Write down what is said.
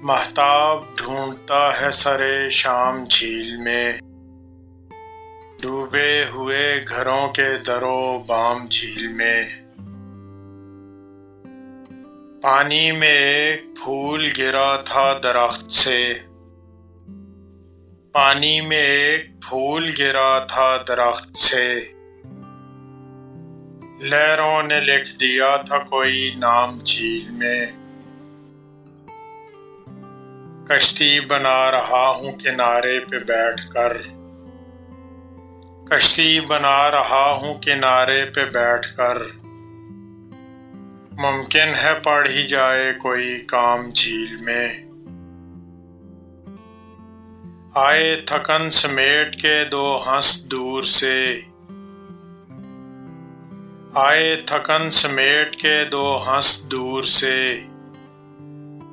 महताब ढूंढता है सरे शाम झील में, डूबे हुए घरों के दरो बाम झील में। पानी में एक फूल गिरा था दरख्त से, पानी में एक फूल गिरा था दरख्त से। लहरों ने लिख दिया था कोई नाम झील में। कश्ती बना रहा हूँ किनारे पे बैठकर, कश्ती बना रहा हूँ किनारे पे बैठकर। मुमकिन है पड़ ही जाए कोई काम झील में। आए थकन समेट के दो हंस दूर से, आए थकन समेट के दो हंस दूर से।